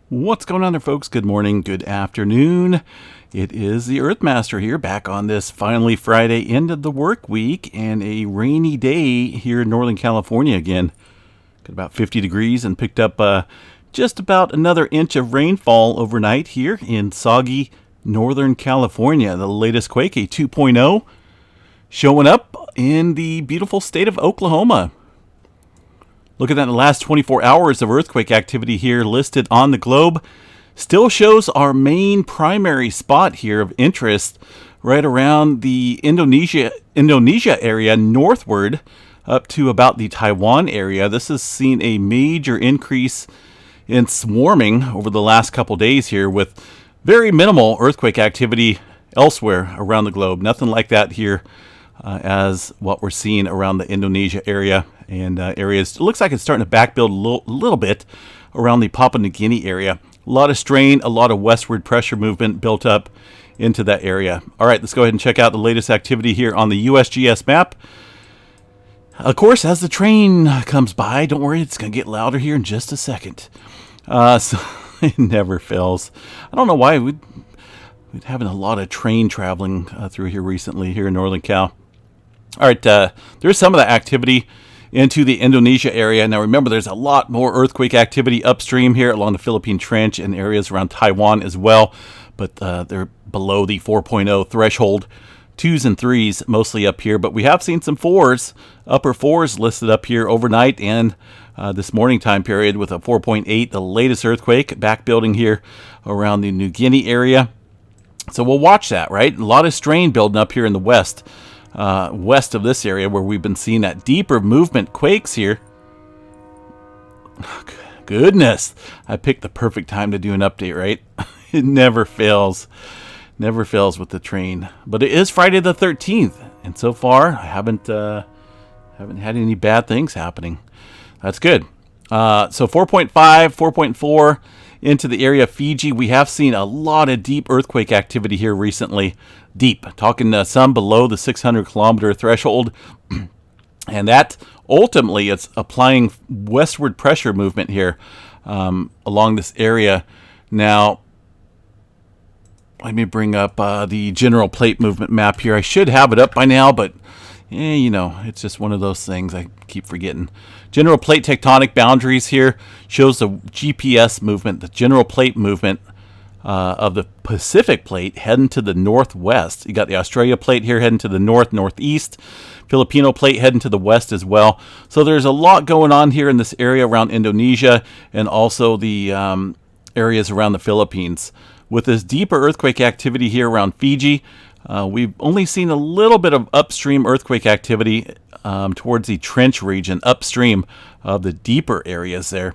What's going on there, folks? Good morning, good afternoon. It is the Earthmaster here, back on this finally Friday end of the work week and a rainy day here in Northern California again. Got about 50 degrees and picked up just about another inch of rainfall overnight here in soggy Northern California. The latest quake, a 2.0, showing up in the beautiful state of Oklahoma. Looking at the last 24 hours of earthquake activity here listed on the globe, still shows our main primary spot here of interest right around the Indonesia area northward up to about the Taiwan area. This has seen a major increase in swarming over the last couple days here with very minimal earthquake activity elsewhere around the globe. Nothing like that here as what we're seeing around the Indonesia area and areas. It looks like it's starting to backbuild a little bit around the Papua New Guinea area. A lot of strain, a lot of westward pressure movement built up into that area. All right, let's go ahead and check out the latest activity here on the USGS map. Of course, as the train comes by, don't worry, it's going to get louder here in just a second. So it never fails. I don't know why we're having a lot of train traveling through here recently here in Northern Cal. All right, there's some of the activity into the Indonesia area. Now remember, there's a lot more earthquake activity upstream here along the Philippine Trench and areas around Taiwan as well, but they're below the 4.0 threshold. 2s and 3s mostly up here, but we have seen some 4s, upper 4s listed up here overnight and this morning time period with a 4.8, the latest earthquake back building here around the New Guinea area. So we'll watch that, right? A lot of strain building up here in the west of this area where we've been seeing that deeper movement quakes here. Oh, goodness, I picked the perfect time to do an update, right? It never fails. Never fails with the train. But it is Friday the 13th, and so far I haven't had any bad things happening. That's good. So 4.5, 4.4 into the area of Fiji. We have seen a lot of deep earthquake activity here recently. Deep, talking some below the 600 kilometer threshold. And that ultimately it's applying westward pressure movement here along this area. Now, let me bring up the general plate movement map here. I should have it up by now, but you know, it's just one of those things I keep forgetting. General plate tectonic boundaries here shows the GPS movement, the general plate movement of the Pacific plate heading to the northwest. You got the Australia plate here heading to the northeast. Filipino plate heading to the west as well. So there's a lot going on here in this area around Indonesia and also the areas around the Philippines. With this deeper earthquake activity here around Fiji, we've only seen a little bit of upstream earthquake activity towards the trench region, upstream of the deeper areas there.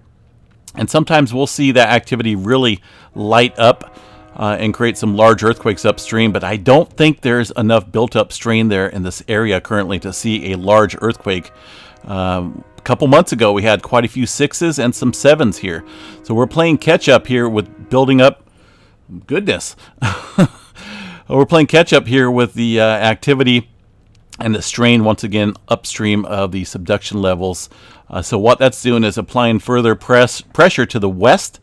And sometimes we'll see that activity really light up and create some large earthquakes upstream, but I don't think there's enough built-up strain there in this area currently to see a large earthquake. A couple months ago, we had quite a few 6s and some 7s here. So we're playing catch-up here with building up. Goodness. We're playing catch-up here with the activity and the strain once again upstream of the subduction levels. So what that's doing is applying further pressure to the west,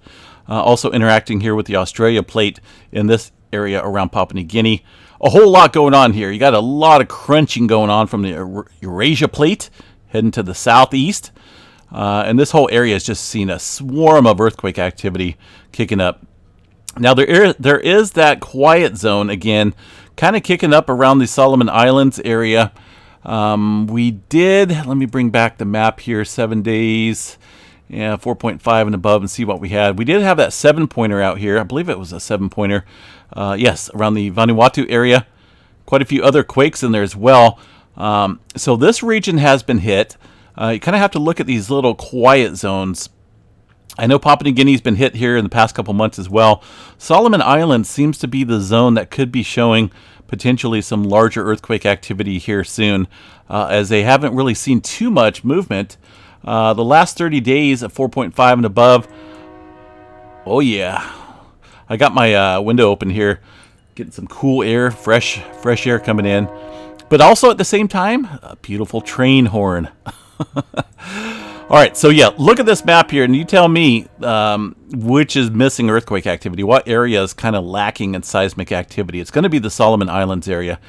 also interacting here with the Australia plate in this area around Papua New Guinea. A whole lot going on here. You got a lot of crunching going on from the Eurasia plate heading to the southeast. And this whole area has just seen a swarm of earthquake activity kicking up. Now, there is that quiet zone, again, kind of kicking up around the Solomon Islands area. We did, let me bring back the map here, 7 days, 4.5 and above, and see what we had. We did have that 7-pointer out here. I believe it was a 7-pointer. Yes, around the Vanuatu area. Quite a few other quakes in there as well. So this region has been hit. You kind of have to look at these little quiet zones. I know Papua New Guinea's been hit here in the past couple months as well. Solomon Islands seems to be the zone that could be showing potentially some larger earthquake activity here soon, as they haven't really seen too much movement. The last 30 days of 4.5 and above. Oh yeah. I got my window open here, getting some cool air, fresh air coming in. But also at the same time, a beautiful train horn. All right, so yeah, look at this map here, and you tell me which is missing earthquake activity. What area is kind of lacking in seismic activity? It's going to be the Solomon Islands area.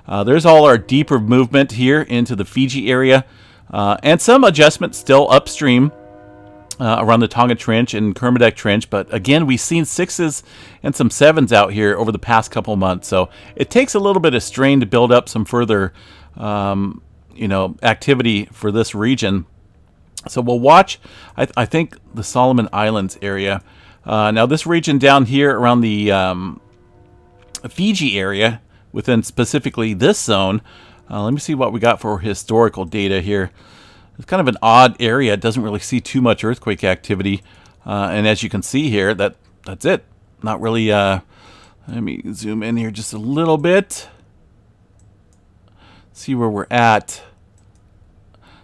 There's all our deeper movement here into the Fiji area, and some adjustment still upstream around the Tonga Trench and Kermadec Trench. But again, we've seen 6s and some 7s out here over the past couple months. So it takes a little bit of strain to build up some further, activity for this region. So we'll watch, I think, the Solomon Islands area. Now this region down here around the Fiji area, within specifically this zone, let me see what we got for historical data here. It's kind of an odd area. It doesn't really see too much earthquake activity. And as you can see here, that's it. Not really, let me zoom in here just a little bit. See where we're at.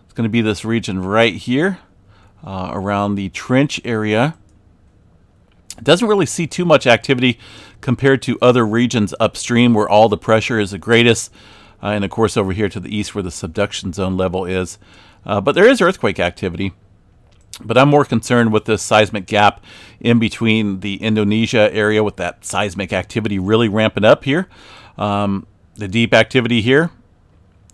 It's going to be this region right here around the trench area. It doesn't really see too much activity compared to other regions upstream where all the pressure is the greatest. And of course over here to the east where the subduction zone level is. But there is earthquake activity. But I'm more concerned with this seismic gap in between the Indonesia area with that seismic activity really ramping up here. The deep activity here.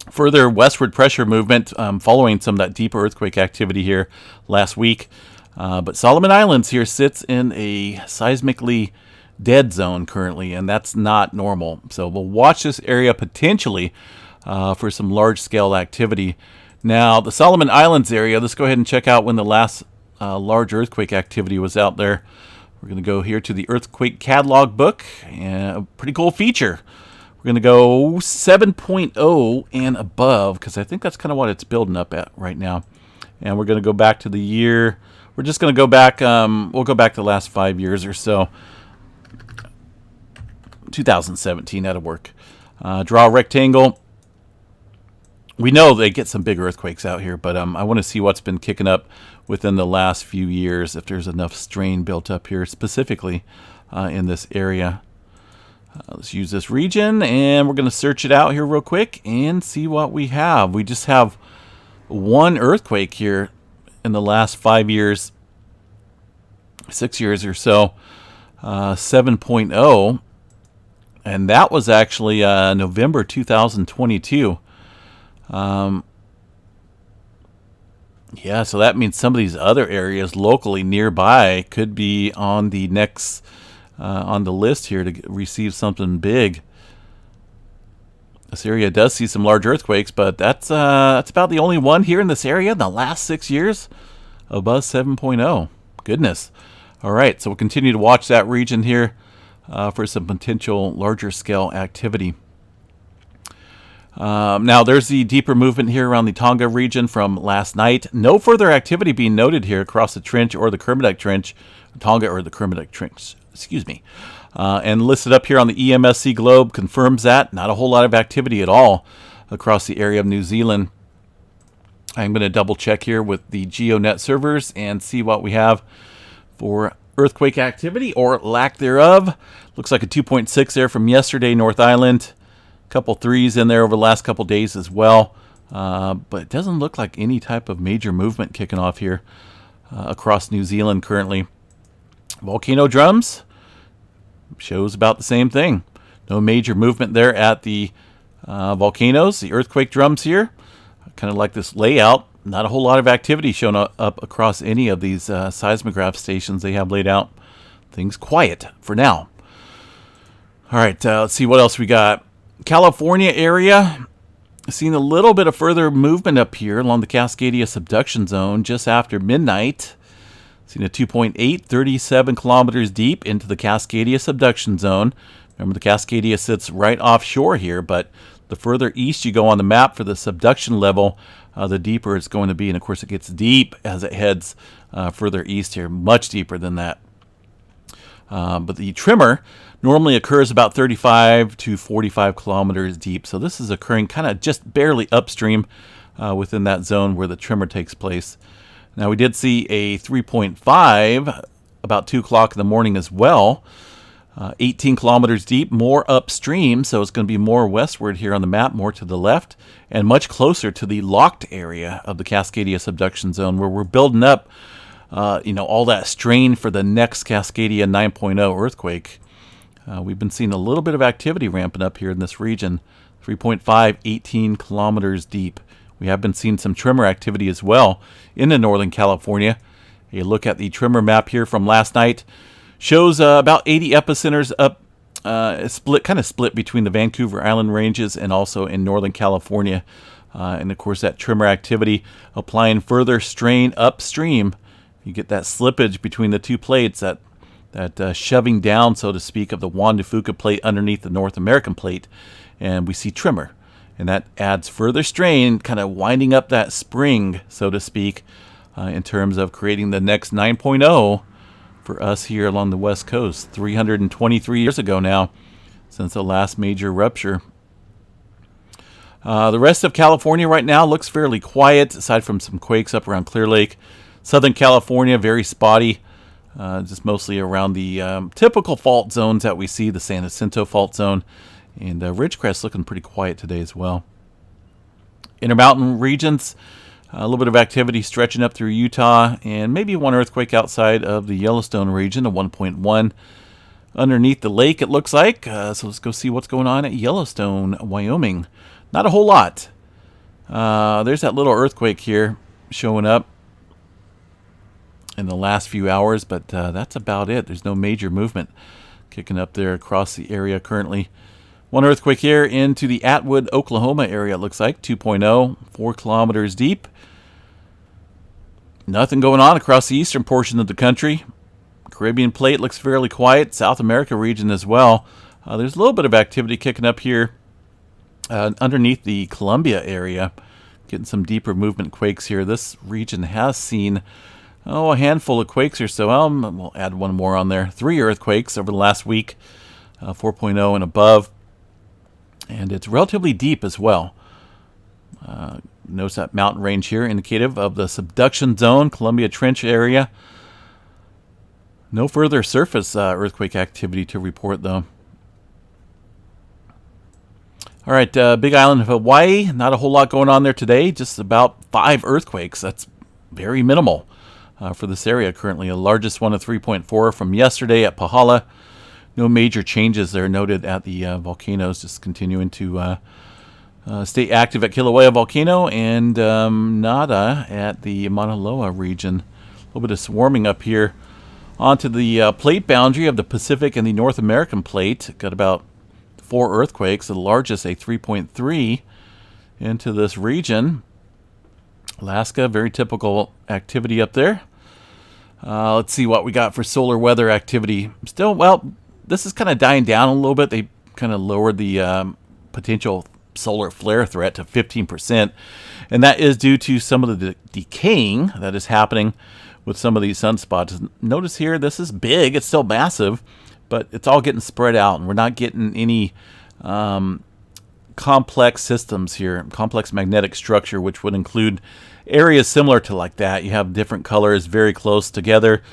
Further westward pressure movement following some of that deeper earthquake activity here last week. But Solomon Islands here sits in a seismically dead zone currently, and that's not normal. So we'll watch this area potentially for some large-scale activity. Now, the Solomon Islands area, let's go ahead and check out when the last large earthquake activity was out there. We're going to go here to the Earthquake Catalog book, and a pretty cool feature. We're going to go 7.0 and above, because I think that's kind of what it's building up at right now. And we're going to go back to the year. We're just going to go back, we'll go back to the last 5 years or so. 2017, that'll work. Draw a rectangle. We know they get some big earthquakes out here, but I want to see what's been kicking up within the last few years, if there's enough strain built up here, specifically in this area. Let's use this region, and we're going to search it out here real quick and see what we have. We just have one earthquake here in the last 5 years, 6 years or so, 7.0, and that was actually November 2022. Yeah, so that means some of these other areas locally nearby could be on the next on the list here to receive something big. This area does see some large earthquakes, but that's about the only one here in this area in the last 6 years above 7.0. Goodness. All right, so we'll continue to watch that region here for some potential larger scale activity. Now there's the deeper movement here around the Tonga region from last night. No further activity being noted here across the trench or the Kermadec Trench, Tonga or the Kermadec Trench, excuse me. And listed up here on the EMSC globe confirms that. Not a whole lot of activity at all across the area of New Zealand. I'm going to double check here with the GeoNet servers and see what we have for earthquake activity or lack thereof. Looks like a 2.6 there from yesterday, North Island. Couple threes in there over the last couple days as well, but it doesn't look like any type of major movement kicking off here across New Zealand currently. Volcano drums shows about the same thing. No major movement there at the volcanoes. The earthquake drums here, kind of like this layout. Not a whole lot of activity shown up across any of these seismograph stations they have laid out. Things quiet for now. All right, let's see what else we got. California area, seen a little bit of further movement up here along the Cascadia subduction zone just after midnight. Seen a 2.8, 37 kilometers deep into the Cascadia subduction zone. Remember, the Cascadia sits right offshore here, but the further east you go on the map for the subduction level, the deeper it's going to be. And of course, it gets deep as it heads further east here, much deeper than that. But the tremor normally occurs about 35 to 45 kilometers deep. So this is occurring kind of just barely upstream within that zone where the tremor takes place. Now we did see a 3.5 about 2 o'clock in the morning as well. 18 kilometers deep, more upstream, so it's going to be more westward here on the map, more to the left, and much closer to the locked area of the Cascadia subduction zone, where we're building up, all that strain for the next Cascadia 9.0 earthquake. We've been seeing a little bit of activity ramping up here in this region, 3.5, 18 kilometers deep. We have been seeing some tremor activity as well in Northern California. A look at the tremor map here from last night shows about 80 epicenters up, split between the Vancouver Island ranges and also in Northern California. And of course, that tremor activity applying further strain upstream. You get that slippage between the two plates, that shoving down, so to speak, of the Juan de Fuca plate underneath the North American plate, and we see tremor. And that adds further strain, kind of winding up that spring, so to speak, in terms of creating the next 9.0 for us here along the West Coast. 323 years ago now, since the last major rupture. The rest of California right now looks fairly quiet, aside from some quakes up around Clear Lake. Southern California, very spotty, just mostly around the typical fault zones that we see, the San Jacinto fault zone. And Ridgecrest looking pretty quiet today as well. Intermountain regions, a little bit of activity stretching up through Utah, and maybe one earthquake outside of the Yellowstone region, a 1.1 underneath the lake, it looks like. So let's go see what's going on at Yellowstone, Wyoming. Not a whole lot. There's that little earthquake here showing up in the last few hours, but that's about it. There's no major movement kicking up there across the area currently. One earthquake here into the Atwood, Oklahoma area, it looks like, 2.0, 4 kilometers deep. Nothing going on across the eastern portion of the country. Caribbean plate looks fairly quiet. South America region as well. There's a little bit of activity kicking up here underneath the Columbia area. Getting some deeper movement quakes here. This region has seen, a handful of quakes or so. We'll add one more on there. 3 earthquakes over the last week, 4.0 and above. And it's relatively deep as well. Notice that mountain range here, indicative of the subduction zone, Columbia Trench area. No further surface earthquake activity to report, though. All right, Big Island of Hawaii, not a whole lot going on there today. Just about 5 earthquakes. That's very minimal for this area currently. The largest one of 3.4 from yesterday at Pahala. No major changes there noted at the volcanoes, just continuing to stay active at Kilauea Volcano, and nada at the Mauna Loa region. A little bit of swarming up here onto the plate boundary of the Pacific and the North American plate. Got about 4 earthquakes, the largest a 3.3 into this region. Alaska, very typical activity up there. Let's see what we got for solar weather activity. Still, well, this is kind of dying down a little bit. They kind of lowered the potential solar flare threat to 15%. And that is due to some of the decaying that is happening with some of these sunspots. Notice here, this is big. It's still massive, but it's all getting spread out. And we're not getting any complex systems here, complex magnetic structure, which would include areas similar to like that. You have different colors very close together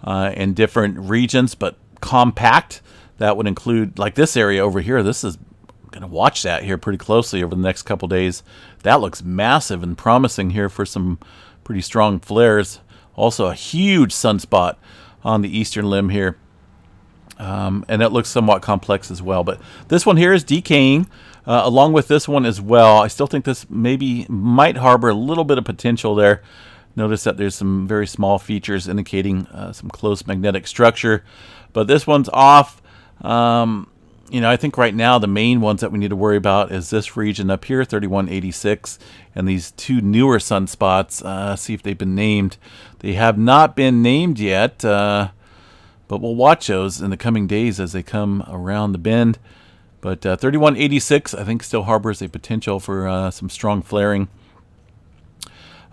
in different regions, but compact. That would include like this area over here. This is going to watch that here pretty closely over the next couple days. That looks massive and promising here for some pretty strong flares. Also a huge sunspot on the eastern limb here. And it looks somewhat complex as well. But this one here is decaying along with this one as well. I still think this might harbor a little bit of potential there. Notice that there's some very small features indicating some close magnetic structure. But this one's off. I think right now the main ones that we need to worry about is this region up here, 3186, and these 2 newer sunspots. See if they've been named. They have not been named yet, but we'll watch those in the coming days as they come around the bend. But 3186, I think, still harbors a potential for some strong flaring.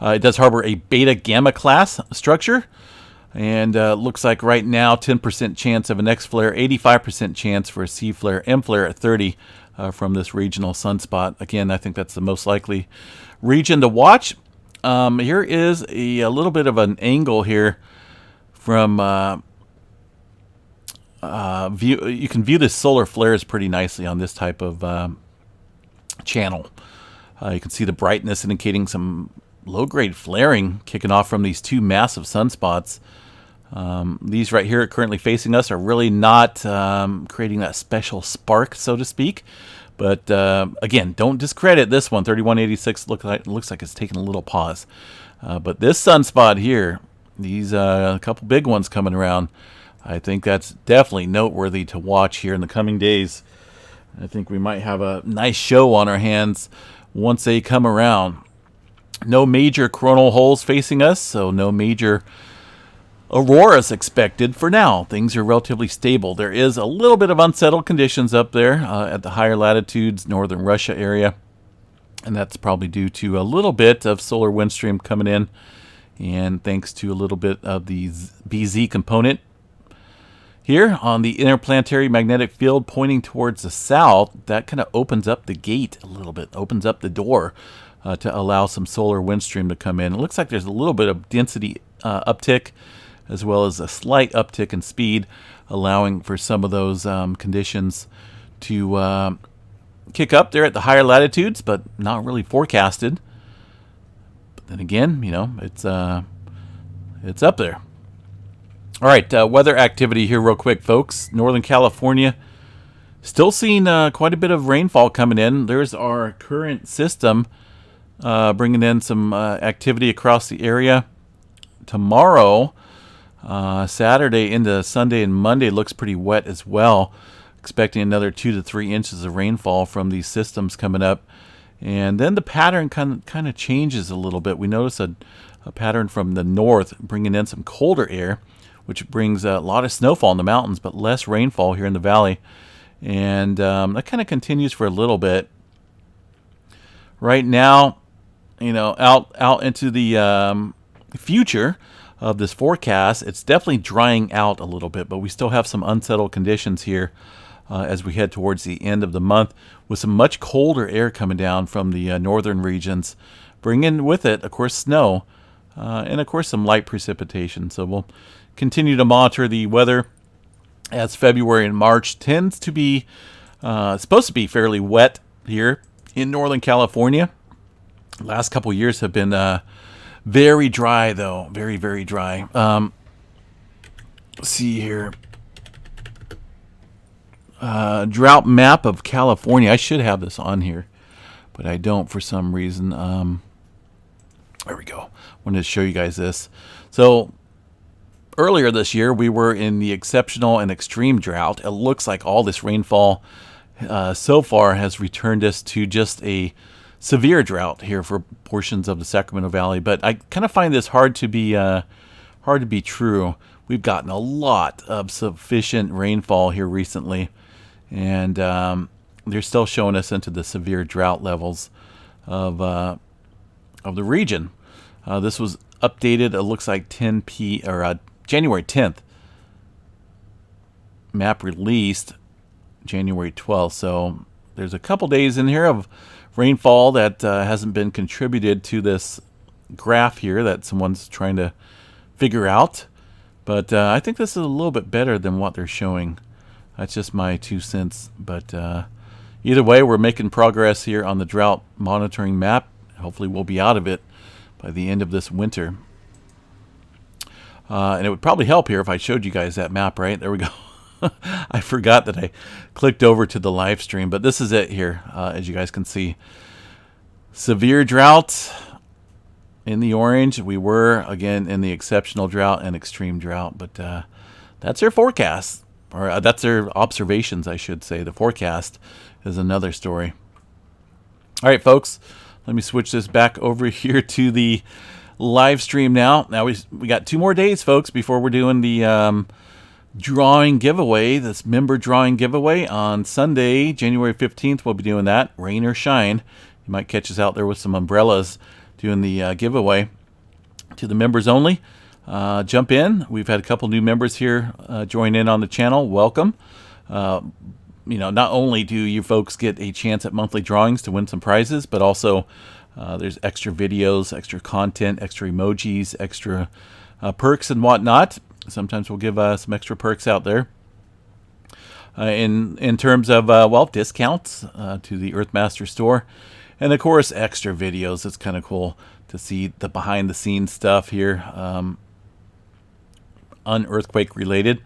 It does harbor a beta-gamma class structure. And looks like right now 10% chance of an X flare, 85% chance for a C flare, M flare at 30 from this regional sunspot. Again, I think that's the most likely region to watch. Here is a little bit of an angle here from view. You can view the solar flares pretty nicely on this type of channel. You can see the brightness indicating some low-grade flaring kicking off from these two massive sunspots. These right here currently facing us are really not creating that special spark, so to speak. But again, don't discredit this one. 3186 looks like it's taking a little pause. But this sunspot here, these a couple big ones coming around, I think that's definitely noteworthy to watch here in the coming days. I think we might have a nice show on our hands once they come around. No major coronal holes facing us, so no major auroras expected for now. Things are relatively stable. There is a little bit of unsettled conditions up there at the higher latitudes, northern Russia area, and that's probably due to a little bit of solar wind stream coming in, and thanks to a little bit of the BZ component here on the interplanetary magnetic field pointing towards the south. That kind of opens up the gate a little bit, opens up the door to allow some solar wind stream to come in. It looks like there's a little bit of density uptick, as well as a slight uptick in speed, allowing for some of those conditions to kick up there at the higher latitudes, but not really forecasted. But then again, you know, it's up there. All right, weather activity here real quick, folks. Northern California, still seeing quite a bit of rainfall coming in. There's our current system bringing in some activity across the area. Tomorrow, Saturday into Sunday and Monday looks pretty wet as well. Expecting another 2 to 3 inches of rainfall from these systems coming up. And then the pattern kind of changes a little bit. We notice a pattern from the north bringing in some colder air, which brings a lot of snowfall in the mountains, but less rainfall here in the valley. And that kind of continues for a little bit. Right now, you know, out into the future of this forecast, it's definitely drying out a little bit, but we still have some unsettled conditions here as we head towards the end of the month, with some much colder air coming down from the northern regions, bringing with it, of course, snow, and of course some light precipitation. So we'll continue to monitor the weather, as February and March tends to be supposed to be fairly wet here in Northern California. Last couple years have been very dry, though. Very, very dry. Let's see here. Drought map of California. I should have this on here, but I don't for some reason. There we go. Wanted to show you guys this. So earlier this year, we were in the exceptional and extreme drought. It looks like all this rainfall so far has returned us to just a severe drought here for portions of the Sacramento Valley. But I kind of find this hard to be true. We've gotten a lot of sufficient rainfall here recently, and they're still showing us into the severe drought levels of the region. This was updated. It looks like January 10th. Map released January 12th. So there's a couple days in here of rainfall that hasn't been contributed to this graph here that someone's trying to figure out. But I think this is a little bit better than what they're showing. That's just my 2 cents. But either way, we're making progress here on the drought monitoring map. Hopefully we'll be out of it by the end of this winter. And it would probably help here if I showed you guys that map, right? There we go. I forgot that I clicked over to the live stream, but this is it here, as you guys can see. Severe drought in the orange. We were, again, in the exceptional drought and extreme drought, but that's their forecast, or that's their observations, I should say. The forecast is another story. All right, folks, let me switch this back over here to the live stream now. Now we got 2 more days, folks, before we're doing the drawing giveaway, this member drawing giveaway on Sunday, January 15th. We'll be doing that, rain or shine. You might catch us out there with some umbrellas doing the giveaway to the members only. Jump in. We've had a couple new members here join in on the channel. Welcome. You know, not only do you folks get a chance at monthly drawings to win some prizes, but also there's extra videos, extra content, extra emojis, extra perks and whatnot. Sometimes we'll give some extra perks out there. in terms of well, discounts to the Earthmaster store, and of course extra videos. It's kind of cool to see the behind the scenes stuff here, un-earthquake related.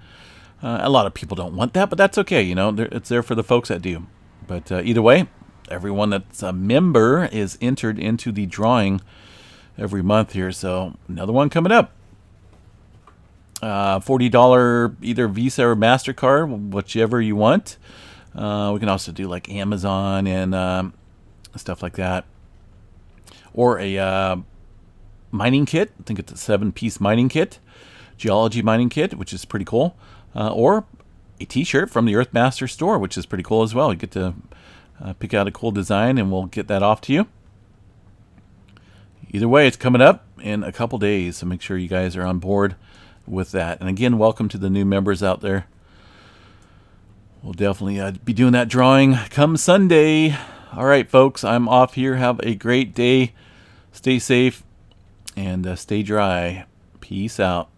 A lot of people don't want that, but that's okay. You know, it's there for the folks that do. But either way, everyone that's a member is entered into the drawing every month here. So another one coming up. $40 either Visa or MasterCard, whichever you want. We can also do like Amazon and stuff like that. Or a mining kit. I think it's a 7-piece mining kit. Geology mining kit, which is pretty cool. Or a t-shirt from the Earthmaster store, which is pretty cool as well. You get to pick out a cool design, and we'll get that off to you. Either way, it's coming up in a couple days, so make sure you guys are on board with that. And again, welcome to the new members out there. We'll definitely be doing that drawing come Sunday. All right, folks, I'm off here. Have a great day. Stay safe and stay dry. Peace out.